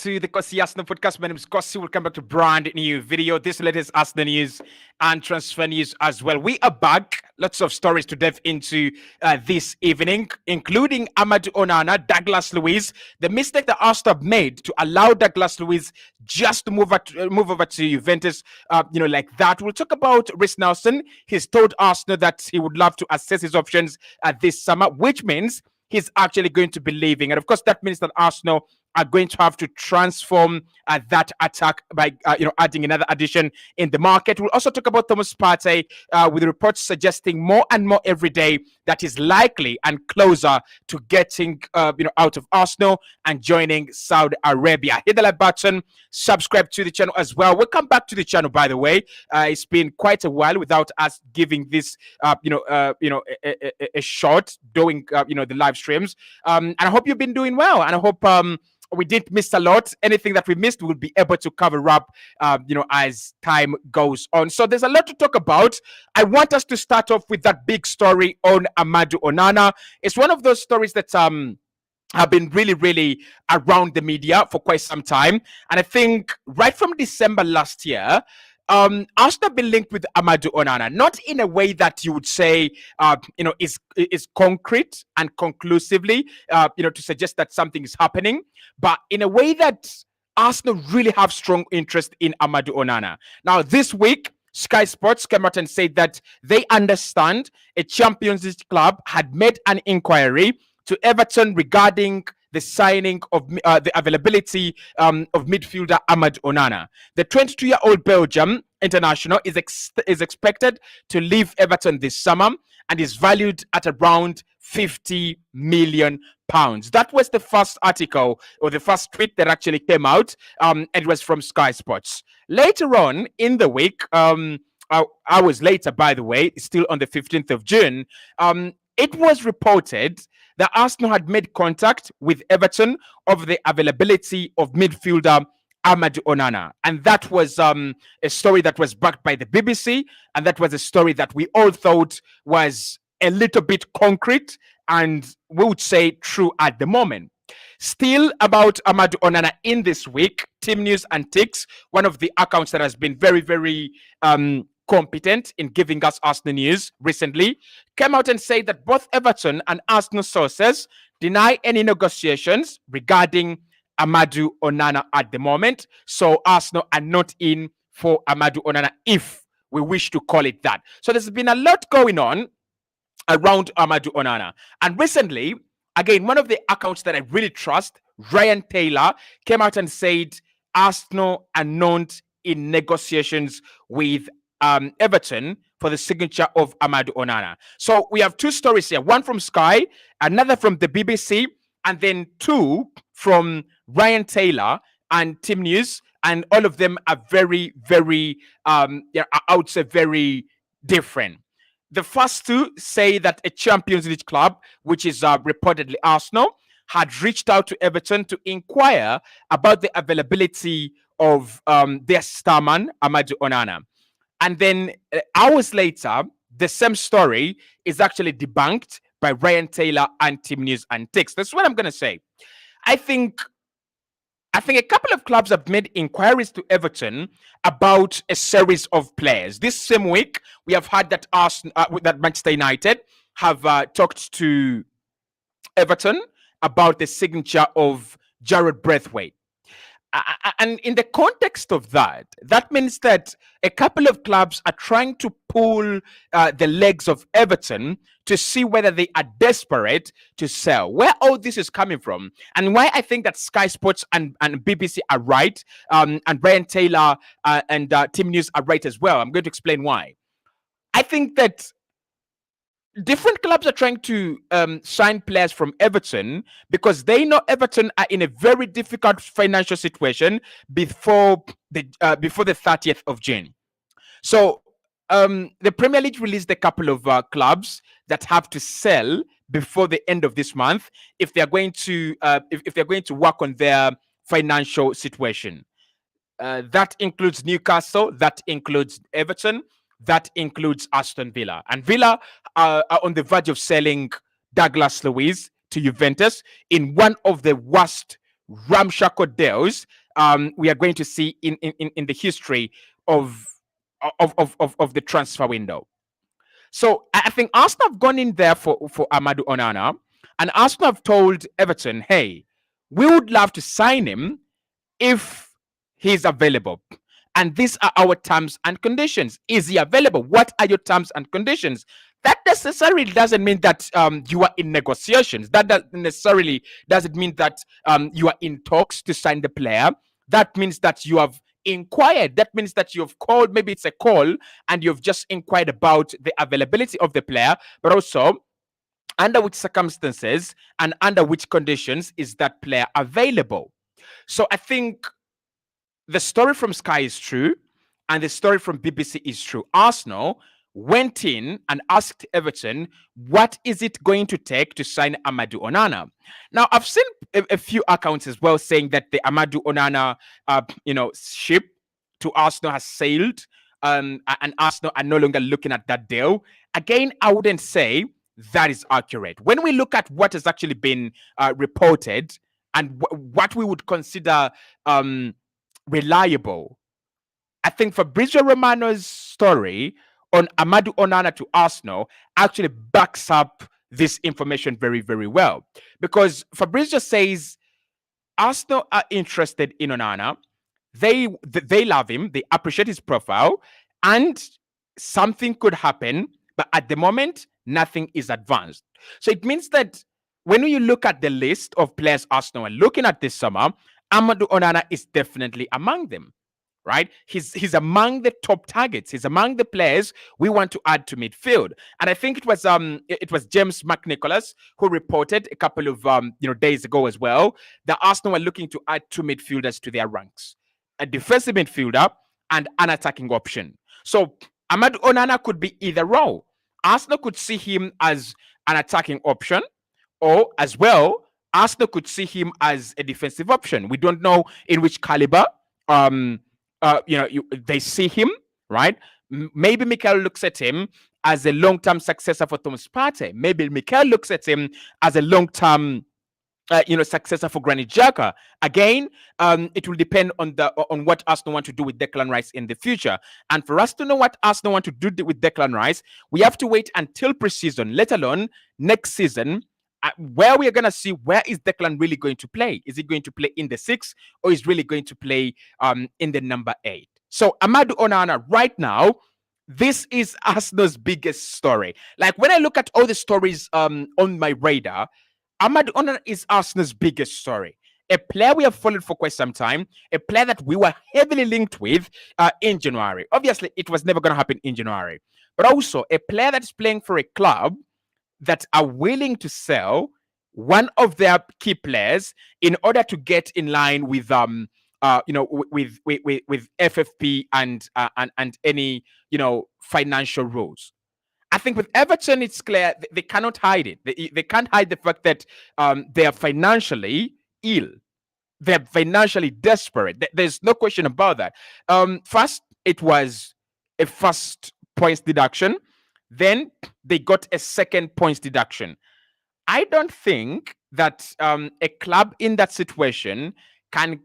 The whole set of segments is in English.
to the Cossy Arsenal podcast. My name is Cossy. Welcome back to brand new video. This latest Arsenal news and transfer news as well. We are back. Lots of stories to delve into this evening, including Amadou Onana, Douglas Luiz. The mistake that Arsenal made to allow Douglas Luiz just to move over to Juventus, like that. We'll talk about Reiss Nelson. He's told Arsenal that he would love to assess his options this summer, which means he's actually going to be leaving. And of course, that means that Arsenal are going to have to transform that attack by adding another addition in the market. We'll also talk about Thomas Partey, with reports suggesting more and more every day that he's likely and closer to getting out of Arsenal and joining Saudi Arabia. Hit the like button, subscribe to the channel as well. Welcome back to the channel, by the way. It's been quite a while without us giving this a shot doing the live streams. And I hope you've been doing well, and I hope we didn't miss a lot. Anything that we missed, we'll be able to cover up, as time goes on. So there's a lot to talk about. I want us to start off with that big story on Amadou Onana. It's one of those stories that have been really around the media for quite some time. And I think right from December last year, Arsenal been linked with Amadou Onana, not in a way that you would say, is concrete and conclusively, to suggest that something is happening, but in a way that Arsenal really have strong interest in Amadou Onana. Now, this week, Sky Sports came out and said that they understand a Champions League club had made an inquiry to Everton regarding the signing of the availability of midfielder Amadou Onana. The 22-year-old Belgium international is expected to leave Everton this summer and is valued at around £50 million. That was the first article or the first tweet that actually came out, and it was from Sky Sports. Later on in the week, hours later, by the way, still on the 15th of June, it was reported that Arsenal had made contact with Everton of the availability of midfielder Amadou Onana. And that was a story that was backed by the BBC, and that was a story that we all thought was a little bit concrete and we would say true at the moment. Still about Amadou Onana in this week, Team News and Ticks, one of the accounts that has been very competent in giving us Arsenal news recently, came out and said that both Everton and Arsenal sources deny any negotiations regarding Amadou Onana at the moment. So Arsenal are not in for Amadou Onana, if we wish to call it that. So there's been a lot going on around Amadou Onana. And recently, again, one of the accounts that I really trust, Ryan Taylor, came out and said Arsenal are not in negotiations with Everton for the signature of Amadou Onana. So we have two stories here, one from Sky, another from the BBC, and then two from Ryan Taylor and Team News, and all of them are very I would say very different. The first two say that a Champions League club, which is reportedly Arsenal, had reached out to Everton to inquire about the availability of their starman, Amadou Onana. And then hours later, the same story is actually debunked by Ryan Taylor and Team News and Ticks. That's what I'm going to say. I think a couple of clubs have made inquiries to Everton about a series of players. This same week, we have heard that that Manchester United have talked to Everton about the signature of Jared Braithwaite. And in the context of that, that means that a couple of clubs are trying to pull the legs of Everton to see whether they are desperate to sell. Where all this is coming from, and why I think that Sky Sports and BBC are right, and Brian Taylor and Team News are right as well. I'm going to explain why. I think that different clubs are trying to sign players from Everton because they know Everton are in a very difficult financial situation before the 30th of June. So the Premier League released a couple of clubs that have to sell before the end of this month if they're going to work on their financial situation. That includes Newcastle, that includes Everton, that includes Aston Villa. And Villa are on the verge of selling Douglas Luiz to Juventus in one of the worst ramshackle deals we are going to see in the history of of the transfer window. So I think Arsenal have gone in there for Amadou Onana, and Arsenal have told Everton, hey, we would love to sign him if he's available. And these are our terms and conditions. Is he available? What are your terms and conditions? That necessarily doesn't mean that you are in negotiations. That necessarily doesn't mean that you are in talks to sign the player. That means that you have inquired. That means that you've called. Maybe it's a call, and you've just inquired about the availability of the player, but also under which circumstances and under which conditions is that player available. So I think the story from Sky is true, and the story from BBC is true. Arsenal went in and asked Everton, what is it going to take to sign Amadou Onana? Now, I've seen a few accounts as well saying that the Amadou Onana, ship to Arsenal has sailed, and Arsenal are no longer looking at that deal. Again, I wouldn't say that is accurate. When we look at what has actually been reported and what we would consider reliable, I think Fabrizio Romano's story on Amadou Onana to Arsenal actually backs up this information very, very well. Because Fabrizio says Arsenal are interested in Onana. They love him. They appreciate his profile. And something could happen. But at the moment, nothing is advanced. So it means that when you look at the list of players Arsenal are looking at this summer, Amadou Onana is definitely among them, right? He's among the top targets. He's among the players we want to add to midfield. And I think it was James McNicholas who reported a couple of days ago as well that Arsenal were looking to add two midfielders to their ranks, a defensive midfielder and an attacking option. So Amadou Onana could be either role. Arsenal could see him as an attacking option, or as well, Arsenal could see him as a defensive option. We don't know in which caliber they see him, right? Maybe Mikel looks at him as a long-term successor for Thomas Partey. Maybe Mikel looks at him as a long-term successor for Granit Xhaka. Again, it will depend on what Arsenal want to do with Declan Rice in the future. And for us to know what Arsenal want to do with Declan Rice, we have to wait until pre-season, let alone next season, where we are going to see where is Declan really going to play. Is he going to play in the 6, or is really going to play in the number 8? So Amadou Onana right now, this is Arsenal's biggest story. Like when I look at all the stories on my radar, Amadou Onana is Arsenal's biggest story. A player we have followed for quite some time, a player that we were heavily linked with in January. Obviously, it was never going to happen in January. But also a player that is playing for a club that are willing to sell one of their key players in order to get in line with with FFP and any financial rules. I think with Everton, it's clear they cannot hide it. They can't hide the fact that they are financially ill. They're financially desperate. There's no question about that. First, it was a first points deduction. Then they got a second points deduction. I don't think that a club in that situation can,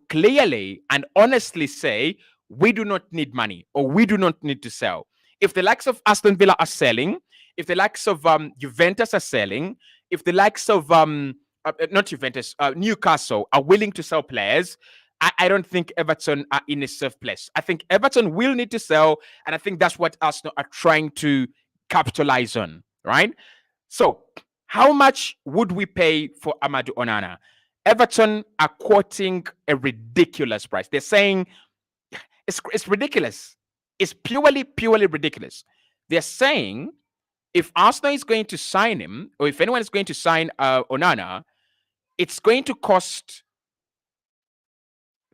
clearly and honestly say, we do not need money or we do not need to sell. If the likes of Aston Villa are selling, if the likes of Juventus are selling, if the likes of not Juventus, Newcastle are willing to sell players, I don't think Everton are in a safe place. I think Everton will need to sell, and I think that's what Arsenal are trying to capitalize on, right? So, how much would we pay for Amadou Onana? Everton are quoting a ridiculous price. They're saying it's ridiculous. It's purely ridiculous. They're saying if Arsenal is going to sign him, or if anyone is going to sign Onana, it's going to cost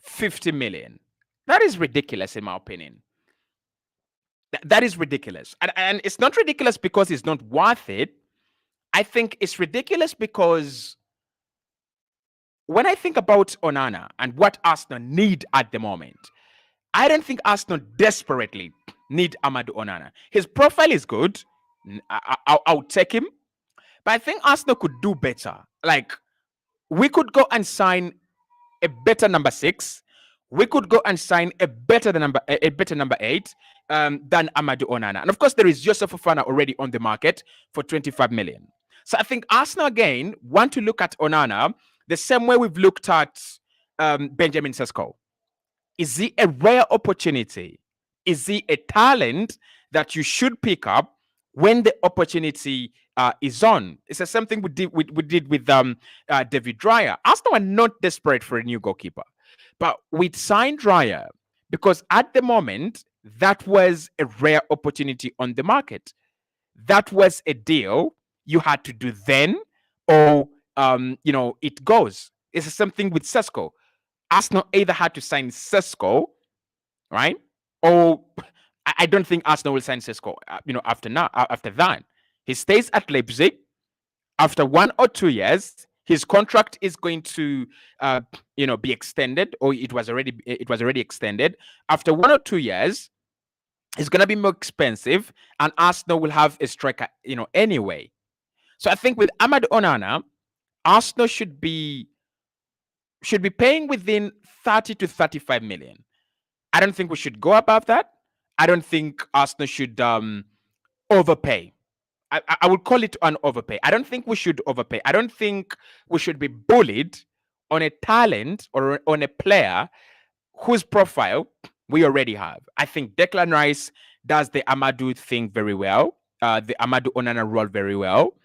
50 million. That is ridiculous, in my opinion. That is ridiculous. And it's not ridiculous because it's not worth it. I think it's ridiculous because when I think about Onana and what Arsenal need at the moment, I don't think Arsenal desperately need Amadou Onana. His profile is good. I'll take him. But I think Arsenal could do better. Like, we could go and sign a better number 6. We could go and sign a better number 8 than Amadou Onana. And of course, there is Joseph Fofana already on the market for 25 million. So I think Arsenal again want to look at Onana the same way we've looked at Benjamin Sesko. Is he a rare opportunity? Is he a talent that you should pick up when the opportunity is on? It's the same thing we did with David Raya. Arsenal are not desperate for a new goalkeeper, but we signed Raya because at the moment that was a rare opportunity on the market. That was a deal you had to do then, or it goes. It's the same thing with Sesko. Arsenal either had to sign Sesko, right? Or I don't think Arsenal will sign Sesko, after that. He stays at Leipzig. After 1 or 2 years, his contract is going to, be extended, or it was already extended. After 1 or 2 years, it's going to be more expensive, and Arsenal will have a striker, anyway. So I think with Amadou Onana, Arsenal should be paying within 30 to 35 million. I don't think we should go above that. I don't think Arsenal should overpay. I would call it an overpay. I don't think we should overpay. I don't think we should be bullied on a talent or on a player whose profile we already have. I think Declan Rice does the Amadou thing very well, the Amadou Onana role very well.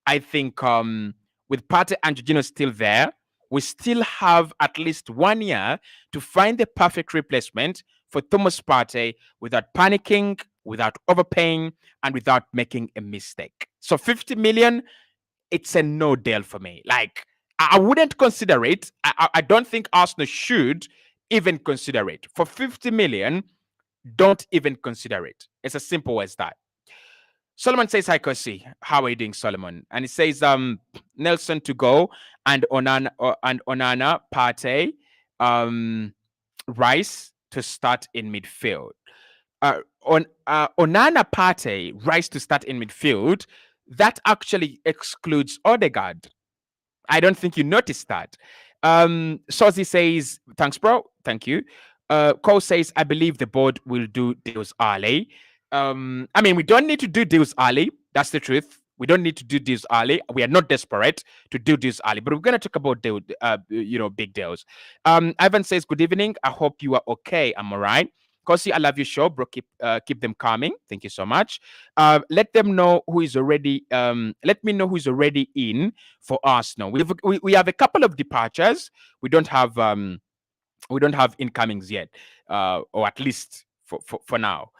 I think with Partey and Jorginho still there, we still have at least 1 year to find the perfect replacement for Thomas Partey without panicking, without overpaying, and without making a mistake. So 50 million, it's a no deal for me. Like, I wouldn't consider it. I don't think Arsenal should even consider it. For 50 million, don't even consider it. It's as simple as that. Solomon says, hi, Cossy. How are you doing, Solomon? And he says, Nelson to go, and Onana, Partey, Rice to start in midfield. Onana, Partey, Rice to start in midfield, that actually excludes Odegaard. I don't think you noticed that. Sozi says, thanks, bro. Thank you. Cole says, I believe the board will do deals early. We don't need to do deals early. That's the truth. We don't need to do deals early. We are not desperate to do deals early, but we're going to talk about big deals. Ivan says, good evening. I hope you are okay. I'm all right. Cossy, I love your show, bro. Keep them coming. Thank you so much. Let them know who is already. Let me know who is already in for Arsenal. We have a couple of departures. We don't have incomings yet, or at least for now.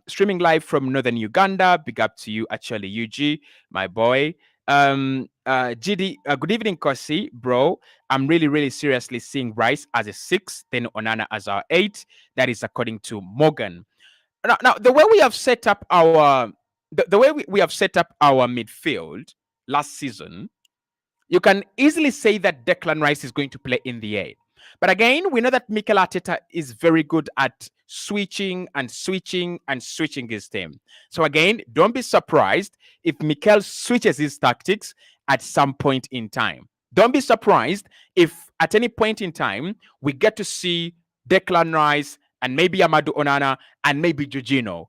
Streaming live from northern Uganda. Big up to you, actually, UG, my boy. GD, good evening, Cossy, bro. I'm really, really seriously seeing Rice as a 6, then Onana as our 8. That is according to Morgan. Now the way we have set up our we have set up our midfield last season, you can easily say that Declan Rice is going to play in the 8. But again, we know that Mikel Arteta is very good at switching his team. So again, don't be surprised if Mikel switches his tactics at some point in time. Don't be surprised if at any point in time we get to see Declan Rice and maybe Amadou Onana and maybe Jorginho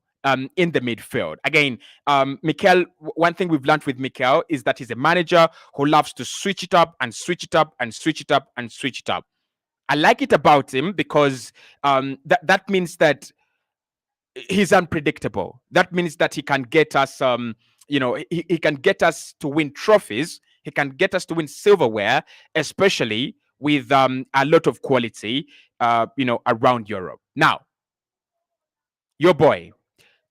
in the midfield. Again, Mikel, one thing we've learned with Mikel is that he's a manager who loves to switch it up and switch it up and switch it up and switch it up. I like it about him because that means that he's unpredictable. That means that he can get us, he can get us to win trophies. He can get us to win silverware, especially with a lot of quality, around Europe. Now, your boy,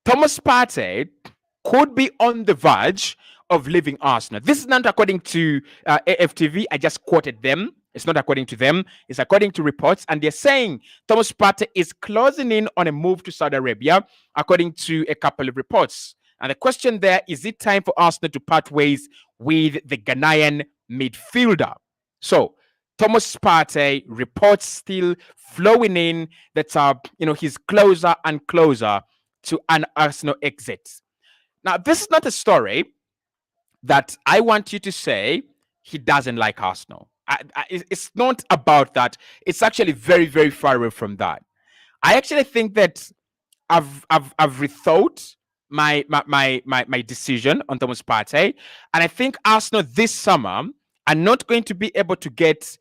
Thomas Partey, could be on the verge of leaving Arsenal. This is not according to AFTV. I just quoted them. It's not according to them. It's according to reports. And they're saying Thomas Partey is closing in on a move to Saudi Arabia, according to a couple of reports. And the question there, is it time for Arsenal to part ways with the Ghanaian midfielder? So Thomas Partey, reports still flowing in that he's closer and closer to an Arsenal exit. Now, this is not a story that I want you to say he doesn't like Arsenal. It's not about that. It's actually very, very far away from that. I actually think that I've rethought my decision on Thomas Partey, and I think Arsenal this summer are not going to be able to get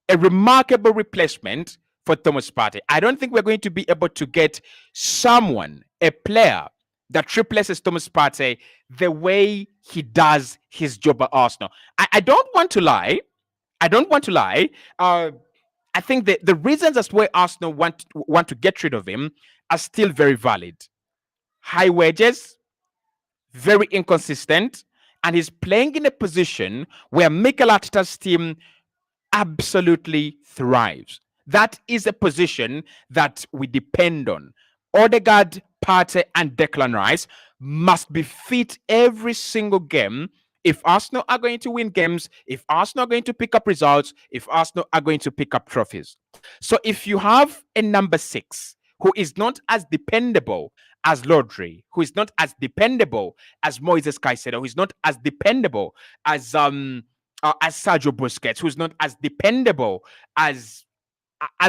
a remarkable replacement for Thomas Partey. I don't think we're going to be able to get someone, a player that replaces Thomas Partey the way he does his job at Arsenal. I don't want to lie. I don't want to lie. I think the reasons as to why Arsenal want to get rid of him are still very valid. High wages, very inconsistent, and he's playing in a position where Mikel Arteta's team absolutely thrives. That is a position that we depend on. Odegaard, Partey, and Declan Rice must be fit every single game if Arsenal are going to win games, if Arsenal are going to pick up results, if Arsenal are going to pick up trophies. So if you have a number 6 who is not as dependable as Rodri, who is not as dependable as Moises Caicedo, who is not as dependable as Sergio Busquets, who's not as dependable as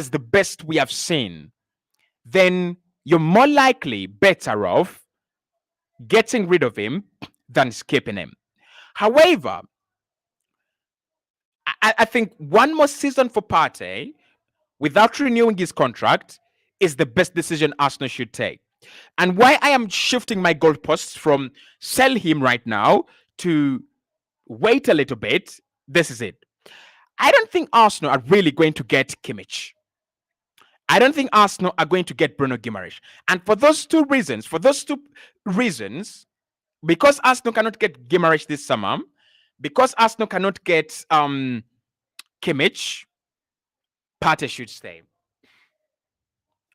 the best we have seen, then you're more likely better off getting rid of him than skipping him. However, I think one more season for Partey without renewing his contract is the best decision Arsenal should take. And why I am shifting my goalposts from sell him right now to wait a little bit, this is it. I don't think Arsenal are really going to get Kimmich. I don't think Arsenal are going to get Bruno Guimaraes. And for those two reasons, because Arsenal cannot get Guimaraes this summer, because Arsenal cannot get Kimmich, Partey should stay.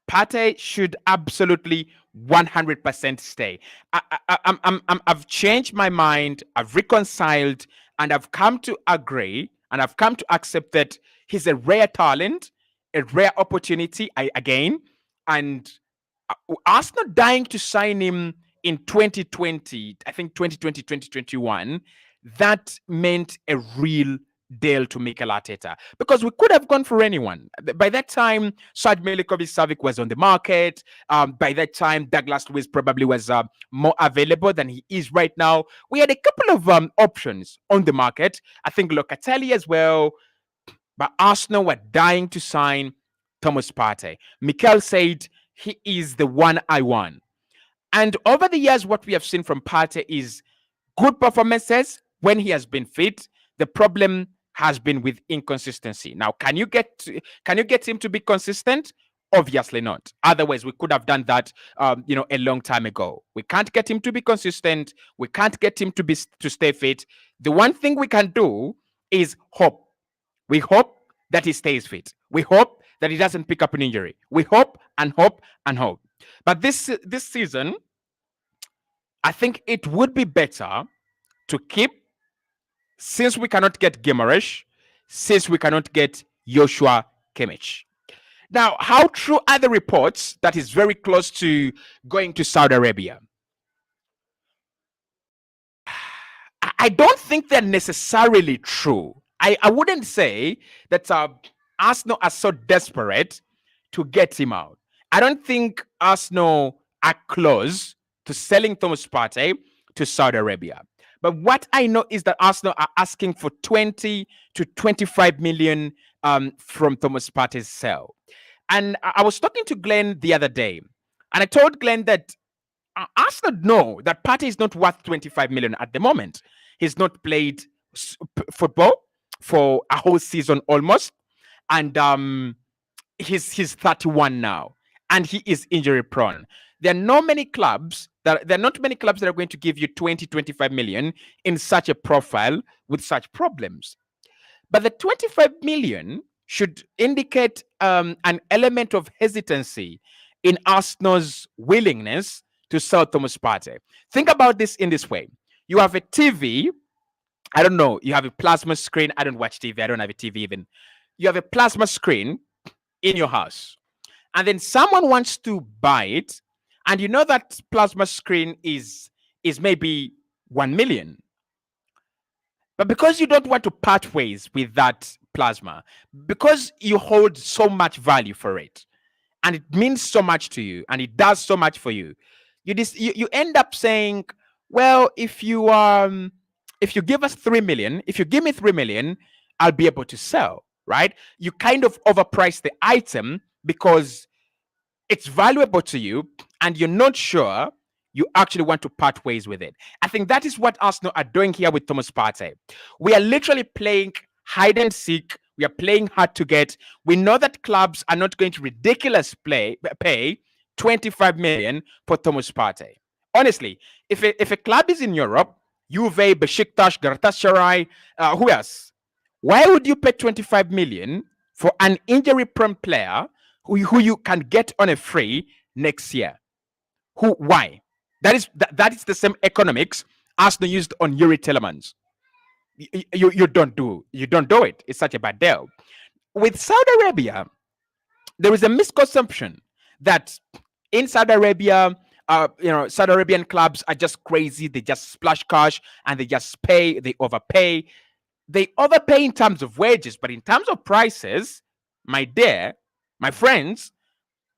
Partey should absolutely 100% stay. I've changed my mind. I've reconciled, and I've come to agree, and I've come to accept that he's a rare talent, a rare opportunity. And Arsenal dying to sign him in 2020, I think 2020, 2021, that meant a real deal to Mikel Arteta, because we could have gone for anyone. By that time, Serge Milinkovic-Savic was on the market. By that time, Douglas Luiz probably was more available than he is right now. We had a couple of options on the market. I think Locatelli as well. But Arsenal were dying to sign Thomas Partey. Mikel said, he is the one I want. And over the years, what we have seen from Partey is good performances when he has been fit. The problem has been with inconsistency. Now, can you get him to be consistent? Obviously not. Otherwise, we could have done that, a long time ago. We can't get him to be consistent. We can't get him to stay fit. The one thing we can do is hope. We hope that he stays fit. We hope that he doesn't pick up an injury. We hope and hope and hope. But this season, I think it would be better to keep, since we cannot get Guimaraes, since we cannot get Joshua Kimmich. Now, how true are the reports that he's very close to going to Saudi Arabia? I don't think they're necessarily true. I wouldn't say that Arsenal are so desperate to get him out. I don't think Arsenal are close to selling Thomas Partey to Saudi Arabia. But what I know is that Arsenal are asking for 20 to 25 million from Thomas Partey's sale. And I was talking to Glenn the other day, and I told Glenn that Arsenal know that Partey is not worth 25 million at the moment. He's not played football for a whole season almost, and he's 31 now, and he is injury prone. There are not many clubs that are going to give you 20, 25 million in such a profile with such problems. But the 25 million should indicate an element of hesitancy in Arsenal's willingness to sell Thomas Partey. Think about this in this way. You have a TV. I don't know. You have a plasma screen. I don't watch TV. I don't have a TV even. You have a plasma screen in your house. And then someone wants to buy it. And you know that plasma screen is maybe 1 million. But because you don't want to part ways with that plasma, because you hold so much value for it, and it means so much to you, and it does so much for you. You end up saying, well, if you give us 3 million, if you give me 3 million, I'll be able to sell, right? You kind of overprice the item because it's valuable to you and you're not sure you actually want to part ways with it. I think that is what Arsenal are doing here with Thomas Partey. We are literally playing hide and seek. We are playing hard to get. We know that clubs are not going to pay 25 million for Thomas Partey. Honestly, if a club is in Europe, Juve, Besiktas, Galatasaray, who else? Why would you pay 25 million for an injury-prone player who you can get on a free next year? Why? That is the same economics Arsenal used on Yuri Telemans. You don't do it. It's such a bad deal. With Saudi Arabia, there is a misconception that in Saudi Arabia, Saudi Arabian clubs are just crazy. They just splash cash and they just pay. They overpay. They overpay in terms of wages, but in terms of prices, my friends,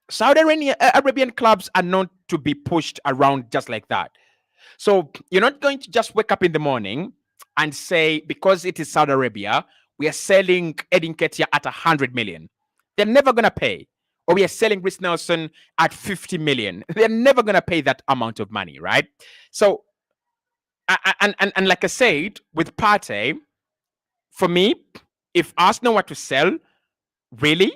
Saudi Arabian clubs are not to be pushed around just like that. So you're not going to just wake up in the morning and say, because it is Saudi Arabia, we are selling Edin Ketia at 100 million. They're never going to pay. Or we are selling Reiss Nelson at 50 million. They're never going to pay that amount of money, right? So, and like I said, with Partey, for me, if Arsenal were to sell, really,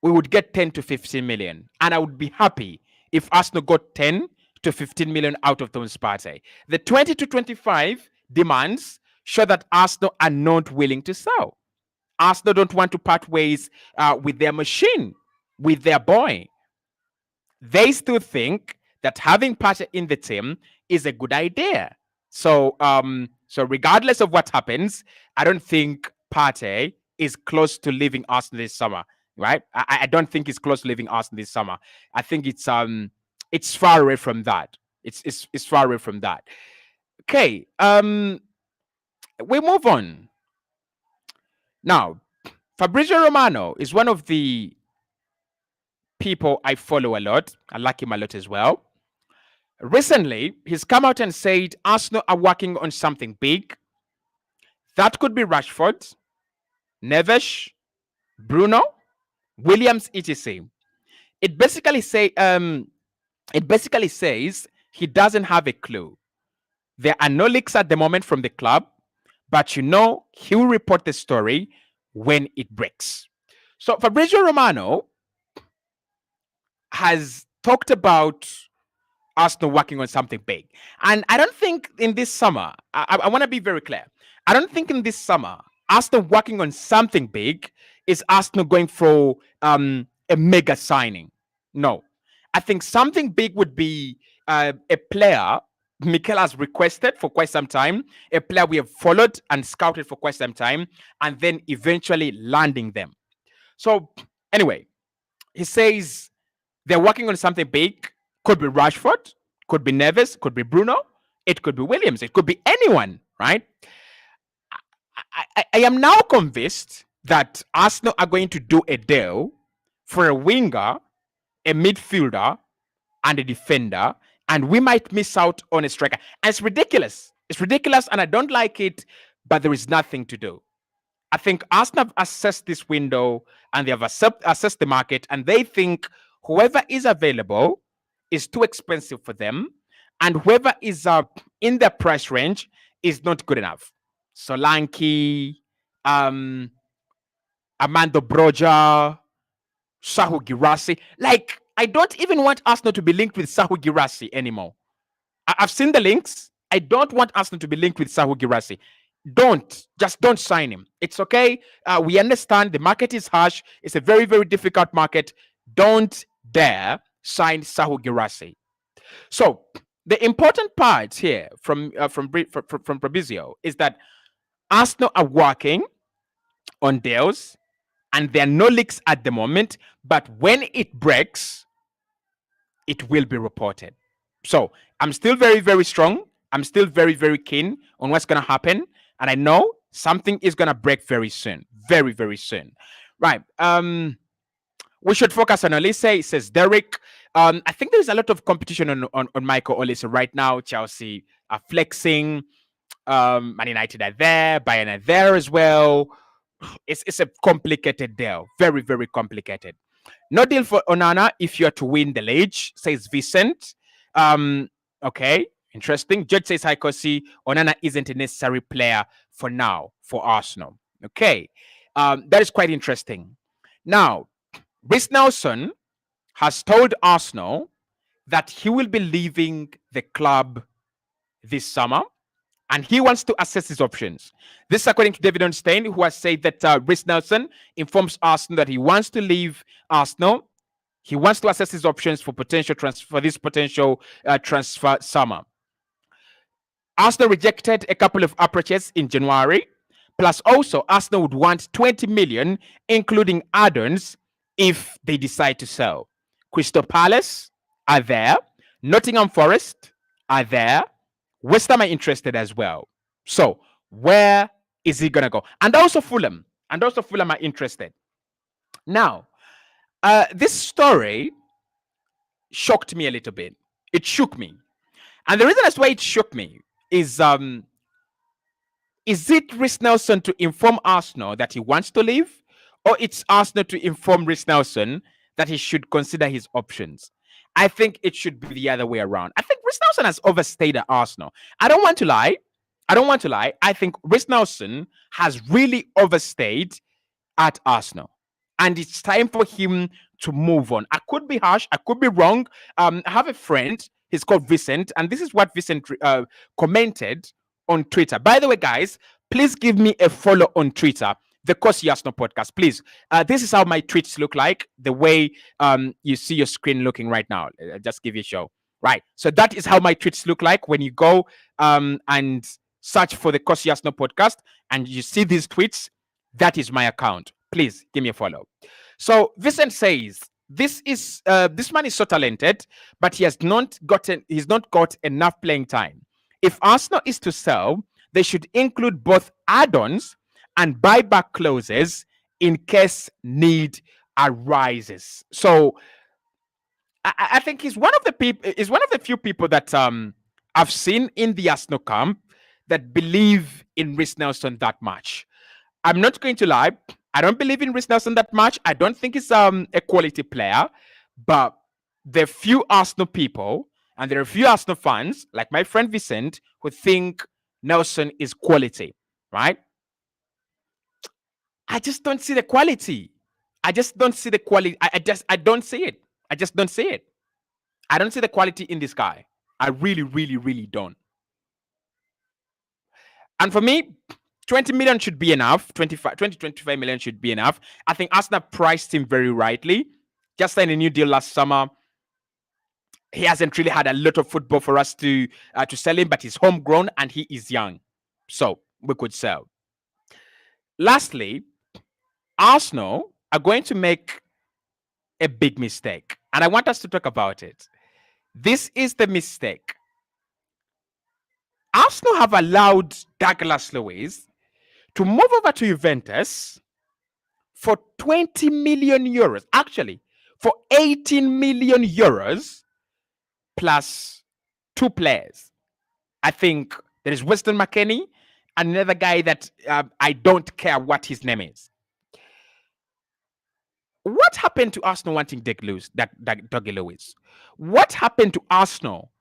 we would get 10 to 15 million. And I would be happy if Arsenal got 10 to 15 million out of Thomas Partey. The 20 to 25 demands show that Arsenal are not willing to sell. Arsenal don't want to part ways with their machine, with their boy. They still think that having Partey in the team is a good idea. So, regardless of what happens, I don't think Partey is close to leaving Arsenal this summer. Right? I don't think he's close to leaving Arsenal this summer. I think it's far away from that. It's far away from that. Okay. We move on. Now, Fabrizio Romano is one of the people I follow a lot. I like him a lot as well. Recently, he's come out and said Arsenal are working on something big. That could be Rashford, Neves, Bruno, Williams, etc. It basically says he doesn't have a clue. There are no leaks at the moment from the club, but he will report the story when it breaks. So Fabrizio Romano has talked about Arsenal working on something big. And I don't think in this summer, I want to be very clear. I don't think in this summer, Arsenal working on something big is Arsenal going for a mega signing. No. I think something big would be a player Mikel has requested for quite some time, a player we have followed and scouted for quite some time, and then eventually landing them. So anyway, he says they're working on something big. Could be Rashford, could be Neves, could be Bruno, it could be Williams, it could be anyone, right? I am now convinced that Arsenal are going to do a deal for a winger, a midfielder, and a defender, and we might miss out on a striker. And it's ridiculous. It's ridiculous, and I don't like it, but there is nothing to do. I think Arsenal have assessed this window, and they have assessed the market, and they think whoever is available is too expensive for them, and whoever is in their price range is not good enough. Solanke, Amando Broja, Sahu Girassi. Like, I don't even want Arsenal to be linked with Sahu Girassi anymore. I've seen the links. I don't want Arsenal to be linked with Sahu Girassi. Just don't sign him. It's okay. We understand the market is harsh. It's a very, very difficult market. Don't dare sign Sahu Girassi. So the important part here from Fabrizio is that Arsenal are working on deals, and there are no leaks at the moment. But when it breaks, it will be reported. So I'm still very, very strong. I'm still very, very keen on what's going to happen. And I know Something is gonna break very soon, very very soon, right? We should focus on Olise. It says Derek. I think there's a lot of competition on Michael Olise right now. Chelsea are flexing. Man United are there. Bayern are there as well. It's a complicated deal. Very, very complicated. No deal for Onana if you are to win the league, says Vincent. Okay, interesting. Judge says, hi, Cossy. Onana isn't a necessary player for now for Arsenal. Okay, that is quite interesting. Now, Reiss Nelson has told Arsenal that he will be leaving the club this summer and he wants to assess his options. This is according to David Onstein, who has said that Reiss Nelson informs Arsenal that he wants to leave Arsenal. He wants to assess his options for potential transfer for this potential transfer summer. Arsenal rejected a couple of approaches in January. Plus, also, Arsenal would want 20 million, including add-ons, if they decide to sell. Crystal Palace are there. Nottingham Forest are there. West Ham are interested as well. So, where is he gonna go? And also Fulham. Are interested. Now, this story shocked me a little bit. It shook me. And the reason that's why it shook me is it Reiss Nelson to inform Arsenal that he wants to leave, or it's Arsenal to inform Reiss Nelson that he should consider his options? I think it should be the other way around. I think Reiss Nelson has overstayed at Arsenal. I don't want to lie. I think Reiss Nelson has really overstayed at Arsenal. And it's time for him to move on. I could be harsh. I could be wrong. I have a friend. He's called Vincent. And this is what Vincent commented on Twitter. By the way, guys, please give me a follow on Twitter. The Cossy Arsenal podcast, please. This is how my tweets look like. The way you see your screen looking right now. Just give you a show. Right. So that is how my tweets look like when you go and search for the Cossy Arsenal podcast and you see these tweets. That is my account. Please give me a follow. So Vincent says this man is so talented, but he's not got enough playing time. If Arsenal is to sell, they should include both add-ons and buyback clauses in case need arises. So I think he's one of the few people that I've seen in the Arsenal camp that believe in Reiss Nelson that much. I'm not going to lie. I don't believe in Reiss Nelson that much. I don't think he's a quality player. But there are few Arsenal people and there are a few Arsenal fans, like my friend Vincent, who think Nelson is quality, right? I just don't see the quality. I don't see it. I don't see it. I just don't see it. I don't see the quality in this guy. I really, really, really don't. And for me, 20 million should be enough. 25 million should be enough. I think Arsenal priced him very rightly. Just signed a new deal last summer. He hasn't really had a lot of football for us to sell him, but he's homegrown and he is young. So we could sell. Lastly, Arsenal are going to make a big mistake. And I want us to talk about it. This is the mistake. Arsenal have allowed Douglas Luiz to move over to Juventus for 20 million euros. Actually, for 18 million euros plus two players. I think there is Weston McKennie and another guy that I don't care what his name is. What happened to Arsenal wanting Dougie Luiz? What happened to Arsenal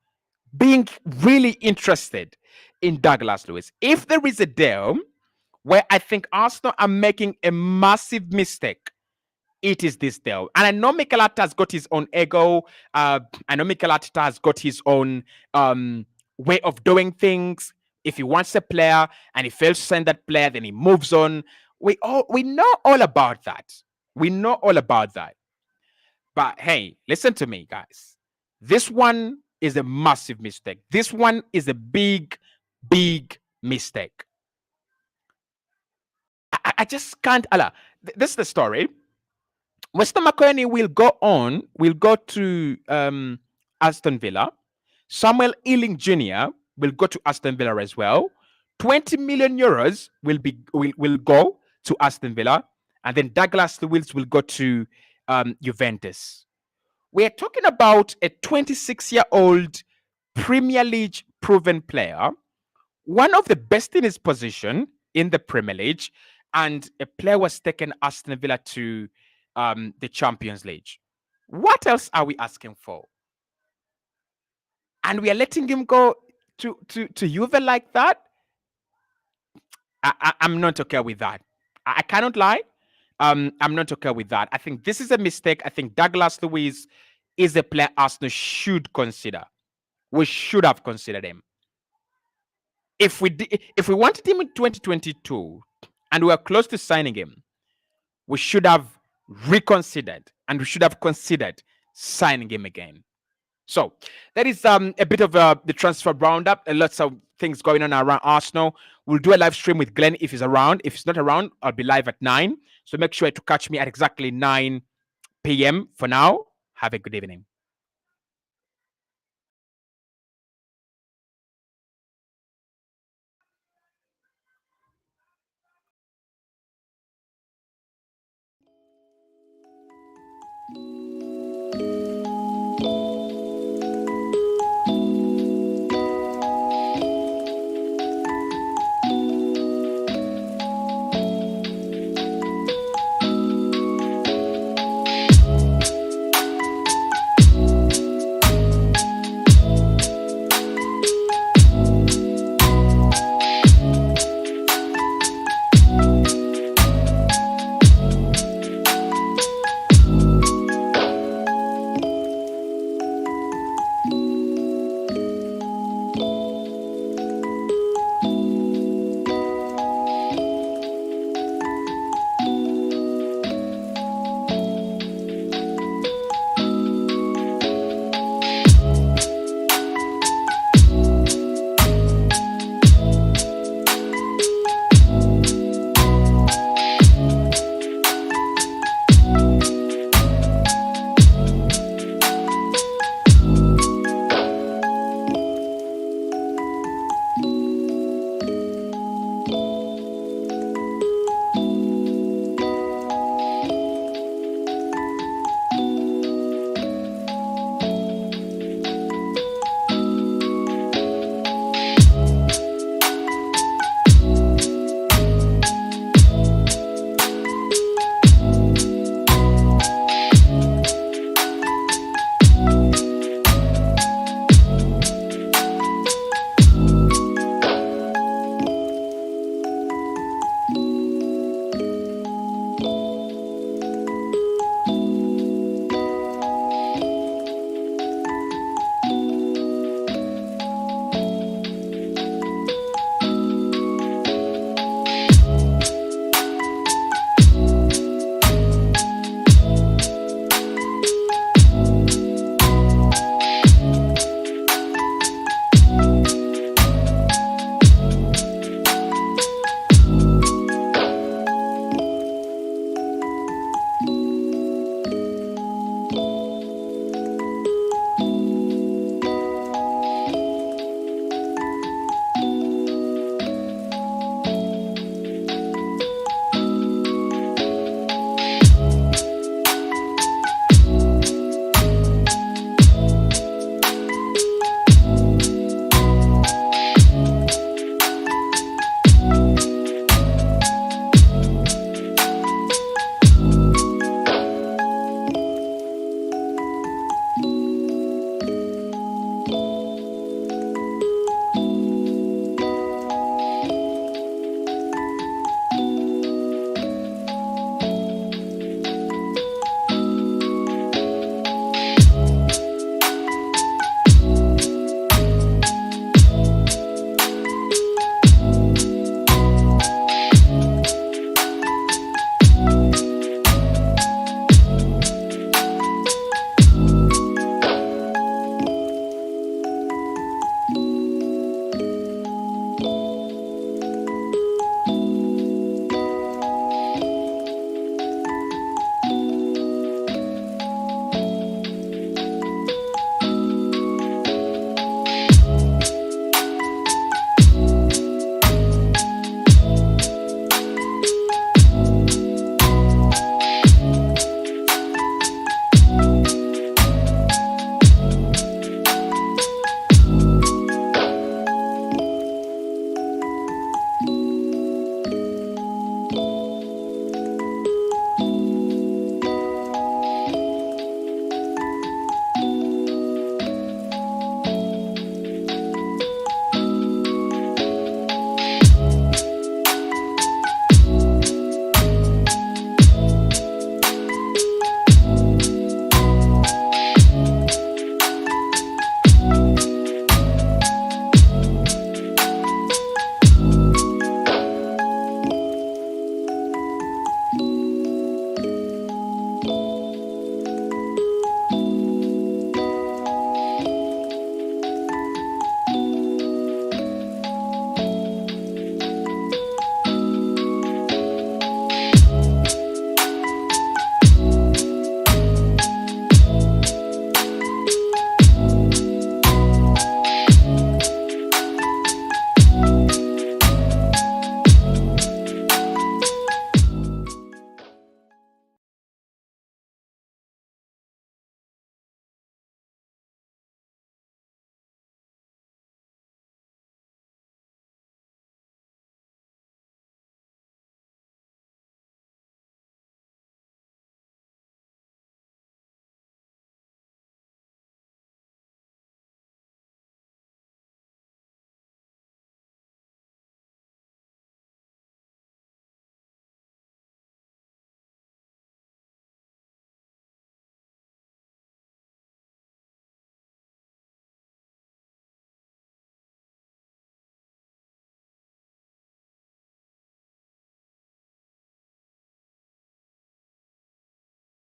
being really interested in Douglas Luiz? If there is a deal where I think Arsenal are making a massive mistake, it is this deal. And I know Mikel Arteta has got his own ego. I know Mikel Arteta has got his own way of doing things. If he wants a player and he fails to sign that player, then he moves on. We know all about that. We know all about that. But hey, listen to me, guys. This one is a massive mistake. This one is a big, big mistake. I just can't. This is the story. Weston McKennie will go to Aston Villa. Samuel Ealing Jr. will go to Aston Villa as well. 20 million euros will go to Aston Villa, and then Douglas Luiz will go to Juventus. We're talking about a 26-year-old Premier League proven player, one of the best in his position in the Premier League, and a player was taken Aston Villa to the Champions League. What else are we asking for? And we are letting him go to Juve like that? I'm not okay with that. I cannot lie. I'm not okay with that. I think this is a mistake. I think Douglas Luiz is a player Arsenal should consider. We should have considered him. If we wanted him in 2022 and we were close to signing him, we should have reconsidered and we should have considered signing him again. So that is a bit of the transfer roundup. Lots of things going on around Arsenal. We'll do a live stream with Glenn if he's around. If he's not around, I'll be live at 9. So make sure to catch me at exactly 9 p.m. For now, have a good evening.